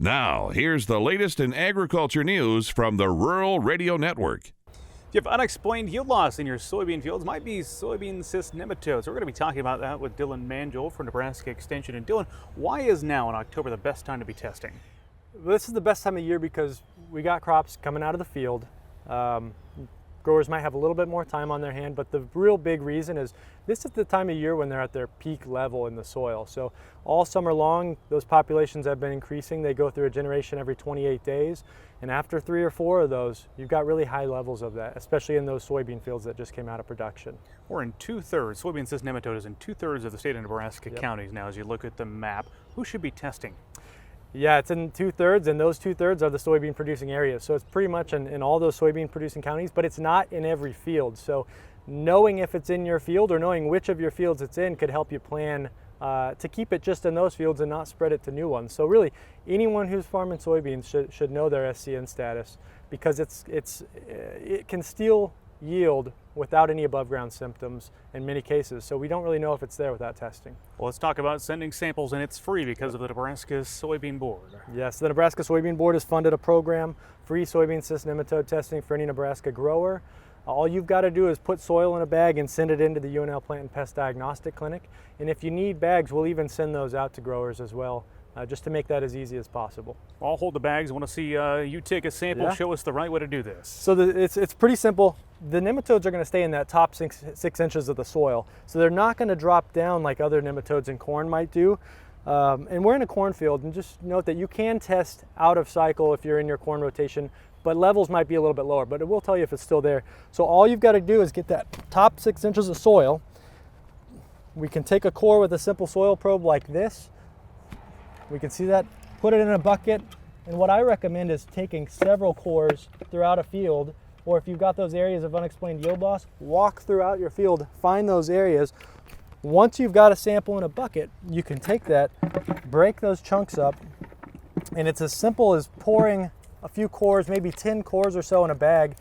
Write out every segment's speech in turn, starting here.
Now, here's the latest in agriculture news from the Rural Radio Network. If you have unexplained yield loss in your soybean fields, might be soybean cyst nematodes. We're going to be talking about that with Dylan Mangel from Nebraska Extension. And Dylan, why is now in October the best time to be testing? This is the best time of year because we got crops coming out of the field. Growers might have a little bit more time on their hand, but the real big reason is this is the time of year when they're at their peak level in the soil. So all summer long, those populations have been increasing. They go through a generation every 28 days. And after 3 or 4 of those, you've got really high levels of that, especially in those soybean fields that just came out of production. We're in 2/3, soybean cyst nematode is in 2/3 of the state of Nebraska counties now. As you look at the map, who should be testing? Yeah, it's in 2/3, and those 2/3 are the soybean producing areas. So it's pretty much in all those soybean producing counties, but it's not in every field. So knowing if it's in your field or knowing which of your fields it's in could help you plan to keep it just in those fields and not spread it to new ones. So really, anyone who's farming soybeans should know their SCN status, because it can steal yield without any above ground symptoms in many cases. So we don't really know if it's there without testing. Well, let's talk about sending samples, and it's free because of the Nebraska Soybean Board. Yes, the Nebraska Soybean Board has funded a program, free soybean cyst nematode testing for any Nebraska grower. All you've got to do is put soil in a bag and send it into the UNL Plant and Pest Diagnostic Clinic. And if you need bags, we'll even send those out to growers as well, just to make that as easy as possible. I'll hold the bags. I want to see you take a sample. Show us the right way to do this. So it's pretty simple. The nematodes are going to stay in that top 6 inches of the soil. So they're not going to drop down like other nematodes in corn might do. And we're in a cornfield, and just note that you can test out of cycle if you're in your corn rotation, but levels might be a little bit lower, but it will tell you if it's still there. So all you've got to do is get that top 6 inches of soil. We can take a core with a simple soil probe like this. We can see that, put it in a bucket, and what I recommend is taking several cores throughout a field, or if you've got those areas of unexplained yield loss, walk throughout your field, find those areas. Once you've got a sample in a bucket, you can take that, break those chunks up, and it's as simple as pouring a few cores, maybe 10 cores or so in a bag,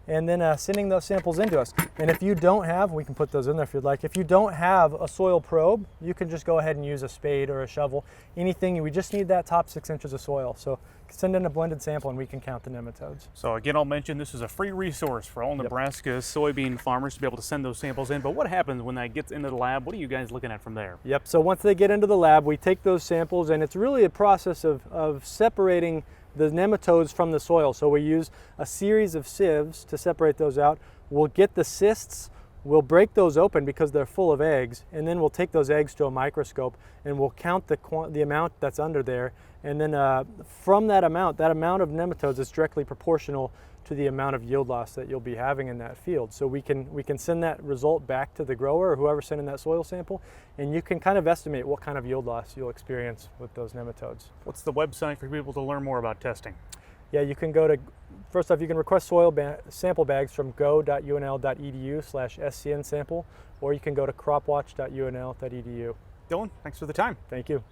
and then sending those samples into us. And if you don't have, we can put those in there if you'd like, if you don't have a soil probe, you can just go ahead and use a spade or a shovel, anything. We just need that top 6 inches of soil. So send in a blended sample and we can count the nematodes. So again, I'll mention this is a free resource for all Nebraska soybean farmers to be able to send those samples in. But what happens when that gets into the lab? What are you guys looking at from there? Yep, so once they get into the lab, we take those samples, and it's really a process of separating the nematodes from the soil. So we use a series of sieves to separate those out. We'll get the cysts, we'll break those open because they're full of eggs, and then we'll take those eggs to a microscope and we'll count the amount that's under there. And then from that amount of nematodes is directly proportional to the amount of yield loss that you'll be having in that field. So we can send that result back to the grower or whoever's sending that soil sample, and you can kind of estimate what kind of yield loss you'll experience with those nematodes. What's the website for people to learn more about testing? Yeah, you can go to, first off, you can request soil sample bags from go.unl.edu/SCN sample, or you can go to cropwatch.unl.edu. Dylan, thanks for the time. Thank you.